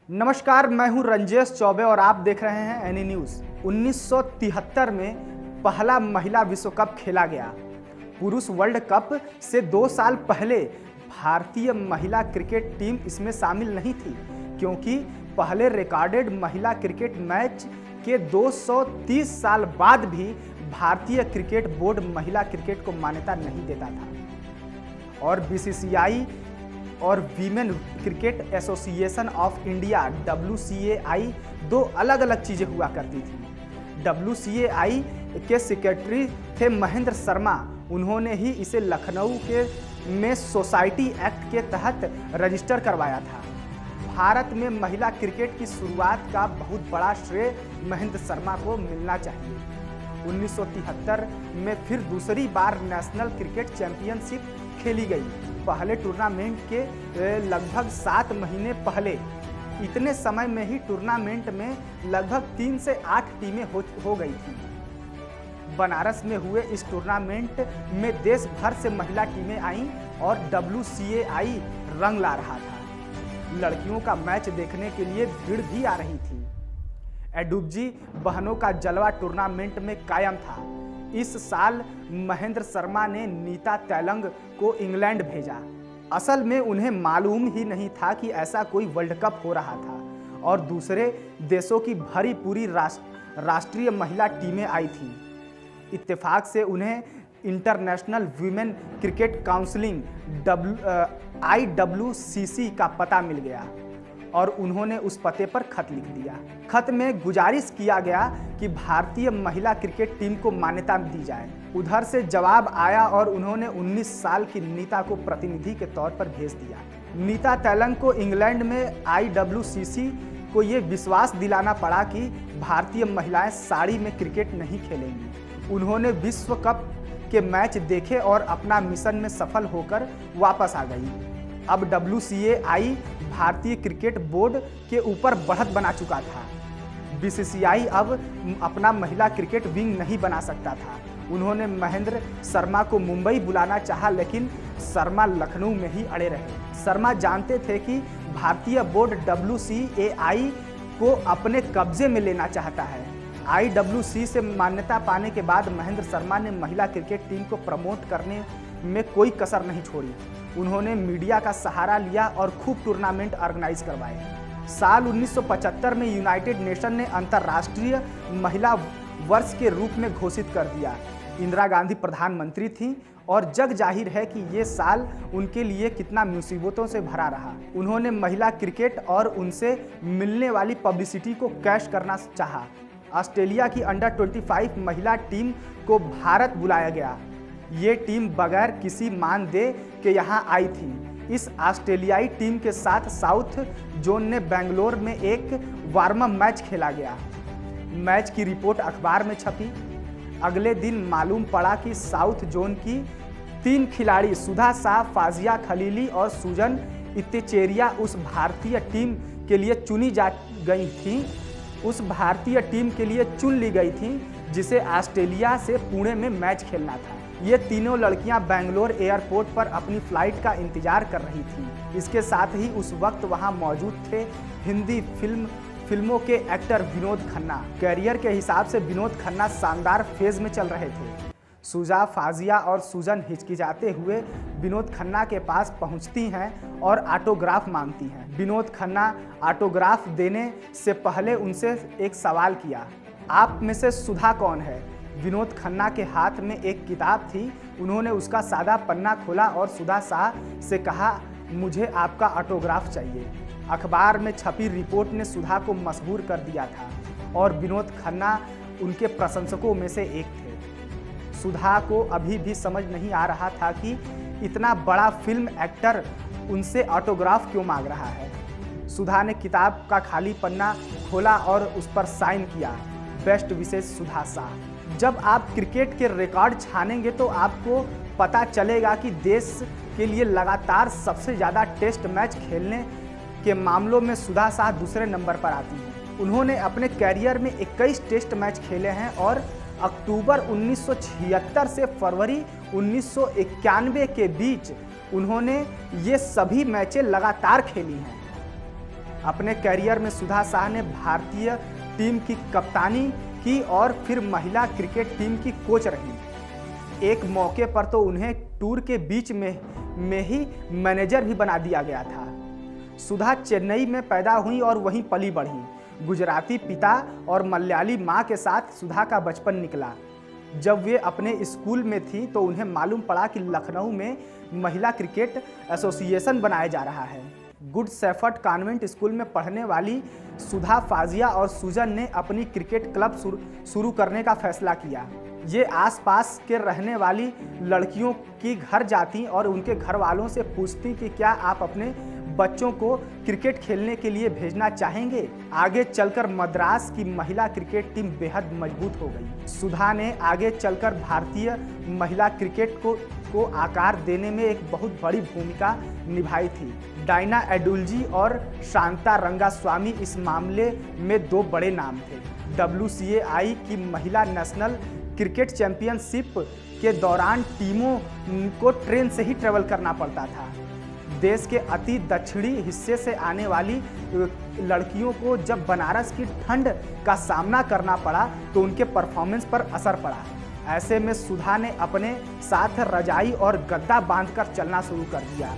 नमस्कार, मैं हूं रंजेश चौबे और आप देख रहे हैं एनी न्यूज़। 1973 में पहला महिला विश्व कप खेला गया। पुरुष वर्ल्ड कप से 2 साल पहले भारतीय महिला क्रिकेट टीम इसमें शामिल नहीं थी, क्योंकि पहले रिकॉर्डेड महिला क्रिकेट मैच के 230 साल बाद भी भारतीय क्रिकेट बोर्ड महिला क्रिकेट को मान्यता नहीं देता था और बीसीसीआई और women cricket association of India WCAI दो अलग अलग चीज़ें हुआ करती थी। WCAI के सेक्रेटरी थे महेंद्र शर्मा। उन्होंने ही इसे लखनऊ में सोसाइटी एक्ट के तहत रजिस्टर करवाया था। भारत में महिला क्रिकेट की शुरुआत का बहुत बड़ा श्रेय महेंद्र शर्मा को मिलना चाहिए। 1973 में फिर दूसरी बार नेशनल क्रिकेट चैंपियनशिप खेली गई। पहले टूर्नामेंट के लगभग 7 महीने पहले, इतने समय में ही टूर्नामेंट में लगभग 3 से 8 टीमें हो गई थी। बनारस में हुए इस टूर्नामेंट में देश भर से महिला टीमें आईं और WCAI रंग ला रहा था। लड़कियों का मैच देखने के लिए भीड़ भी आ रही थी। एडुबजी बहनों का जलवा टूर्नामेंट में कायम था। इस साल महेंद्र शर्मा ने नीता तैलंग को इंग्लैंड भेजा। असल में उन्हें मालूम ही नहीं था कि ऐसा कोई वर्ल्ड कप हो रहा था और दूसरे देशों की भरी पूरी राष्ट्रीय महिला टीमें आई थीं। इत्तेफाक से उन्हें international women cricket counselling IWCC का पता मिल गया और उन्होंने उस पते पर खत लिख दिया। खत में गुजारिश किया गया कि भारतीय महिला क्रिकेट टीम को मान्यता दी जाए। उधर से जवाब आया और उन्होंने 19 साल की नीता को प्रतिनिधि के तौर पर भेज दिया। नीता तैलंग को इंग्लैंड में IWCC को ये विश्वास दिलाना पड़ा कि भारतीय महिलाएं साड़ी में क्रिकेट नहीं खेलेंगी। उन्होंने विश्व कप के मैच देखे और अपना मिशन में सफल होकर वापस आ गई। अब WCAI भारतीय क्रिकेट बोर्ड के ऊपर बढ़त बना चुका था। BCCI अब अपना महिला क्रिकेट विंग नहीं बना सकता था। उन्होंने महेंद्र शर्मा को मुंबई बुलाना चाहा, लेकिन शर्मा लखनऊ में ही अड़े रहे। शर्मा जानते थे कि भारतीय बोर्ड WCAI को अपने कब्जे में लेना चाहता है। IWC से मान्यता पाने के बाद महेंद्र शर्मा ने महिला क्रिकेट टीम को प्रमोट करने में कोई कसर नहीं छोड़ी। उन्होंने मीडिया का सहारा लिया और खूब टूर्नामेंट ऑर्गेनाइज करवाए। साल 1975 में यूनाइटेड नेशन ने अंतर्राष्ट्रीय महिला वर्ष के रूप में घोषित कर दिया। इंदिरा गांधी प्रधानमंत्री थीं और जग जाहिर है कि ये साल उनके लिए कितना मुसीबतों से भरा रहा। उन्होंने महिला क्रिकेट और उनसे मिलने वाली पब्लिसिटी को कैश करना चाहा। ऑस्ट्रेलिया की अंडर 25 महिला टीम को भारत बुलाया गया। ये टीम बगैर किसी मानदेय के यहाँ आई थी। इस ऑस्ट्रेलियाई टीम के साथ साउथ जोन ने बेंगलोर में एक वार्म अप मैच खेला गया। मैच की रिपोर्ट अखबार में छपी। अगले दिन मालूम पड़ा कि साउथ जोन की 3 खिलाड़ी सुधा शाह, फाजिया खलीली और सुजन इत्तेचेरिया उस भारतीय टीम के लिए चुनी जा गई थी। उस भारतीय टीम के लिए चुन ली गई थी जिसे ऑस्ट्रेलिया से पुणे में मैच खेलना था। ये तीनों लड़कियां बेंगलोर एयरपोर्ट पर अपनी फ्लाइट का इंतजार कर रही थीं। इसके साथ ही उस वक्त वहां मौजूद थे हिंदी फिल्मों के एक्टर विनोद खन्ना। कैरियर के हिसाब से विनोद खन्ना शानदार फेज में चल रहे थे। सुजा, फाजिया और सुजन हिचकिचाते हुए विनोद खन्ना के पास पहुंचती हैं और ऑटोग्राफ मांगती हैं। विनोद खन्ना ऑटोग्राफ देने से पहले उनसे एक सवाल किया, आप में से सुधा कौन है? विनोद खन्ना के हाथ में एक किताब थी। उन्होंने उसका सादा पन्ना खोला और सुधा शाह से कहा, मुझे आपका ऑटोग्राफ चाहिए। अखबार में छपी रिपोर्ट ने सुधा को मशहूर कर दिया था और विनोद खन्ना उनके प्रशंसकों में से एक थे। सुधा को अभी भी समझ नहीं आ रहा था कि इतना बड़ा फिल्म एक्टर उनसे ऑटोग्राफ क्यों मांग रहा है। सुधा ने किताब का खाली पन्ना खोला और उस पर साइन किया, बेस्ट विशेष सुधा शाह। जब आप क्रिकेट के रिकॉर्ड छानेंगे तो आपको पता चलेगा कि देश के लिए लगातार सबसे ज़्यादा टेस्ट मैच खेलने के मामलों में सुधा शाह दूसरे नंबर पर आती हैं। उन्होंने अपने कैरियर में 21 टेस्ट मैच खेले हैं और अक्टूबर 1976 से फरवरी 1991 के बीच उन्होंने ये सभी मैचें लगातार खेली हैं। अपने करियर में सुधा शाह ने भारतीय टीम की कप्तानी की और फिर महिला क्रिकेट टीम की कोच रही। एक मौके पर तो उन्हें टूर के बीच में ही मैनेजर भी बना दिया गया था। सुधा चेन्नई में पैदा हुई और वहीं पली बढ़ी। गुजराती पिता और मलयाली मां के साथ सुधा का बचपन निकला। जब वे अपने स्कूल में थी तो उन्हें मालूम पड़ा कि लखनऊ में महिला क्रिकेट एसोसिएशन बनाया जा रहा है। गुड शेफर्ड कॉन्वेंट स्कूल में पढ़ने वाली सुधा, फाजिया और सुजन ने अपनी क्रिकेट क्लब शुरू करने का फैसला किया। ये आसपास के रहने वाली लड़कियों की घर जाती और उनके घर वालों से पूछती कि क्या आप अपने बच्चों को क्रिकेट खेलने के लिए भेजना चाहेंगे। आगे चलकर मद्रास की महिला क्रिकेट टीम बेहद मजबूत हो गई। सुधा ने आगे चलकर भारतीय महिला क्रिकेट को आकार देने में एक बहुत बड़ी भूमिका निभाई थी। डायना एडुल्जी और शांता रंगास्वामी इस मामले में दो बड़े नाम थे। WCAI की महिला नेशनल क्रिकेट चैंपियनशिप के दौरान टीमों को ट्रेन से ही ट्रेवल करना पड़ता था। देश के अति दक्षिणी हिस्से से आने वाली लड़कियों को जब बनारस की ठंड का सामना करना पड़ा तो उनके परफॉर्मेंस पर असर पड़ा। ऐसे में सुधा ने अपने साथ रजाई और गद्दा बांधकर चलना शुरू कर दिया।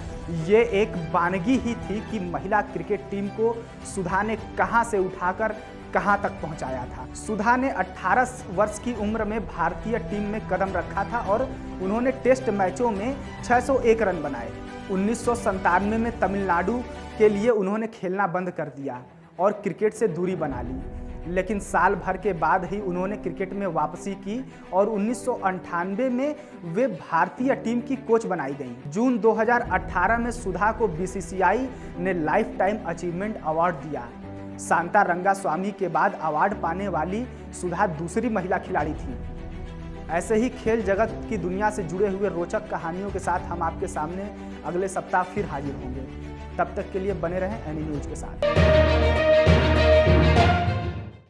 ये एक वानगी ही थी कि महिला क्रिकेट टीम को सुधा ने कहां से उठाकर कहां तक पहुंचाया था। सुधा ने 18 वर्ष की उम्र में भारतीय टीम में कदम रखा था और उन्होंने टेस्ट मैचों में 601 रन बनाए। 1997 में तमिलनाडु के लिए उन्होंने खेलना बंद कर दिया और क्रिकेट से दूरी बना ली, लेकिन साल भर के बाद ही उन्होंने क्रिकेट में वापसी की और 1998 में वे भारतीय टीम की कोच बनाई गईं। जून 2018 में सुधा को BCCI ने लाइफ टाइम अचीवमेंट अवार्ड दिया। शांता रंगास्वामी के बाद अवार्ड पाने वाली सुधा दूसरी महिला खिलाड़ी थी। ऐसे ही खेल जगत की दुनिया से जुड़े हुए रोचक कहानियों के साथ हम आपके सामने अगले सप्ताह फिर हाजिर होंगे। तब तक के लिए बने रहें एनी न्यूज के साथ।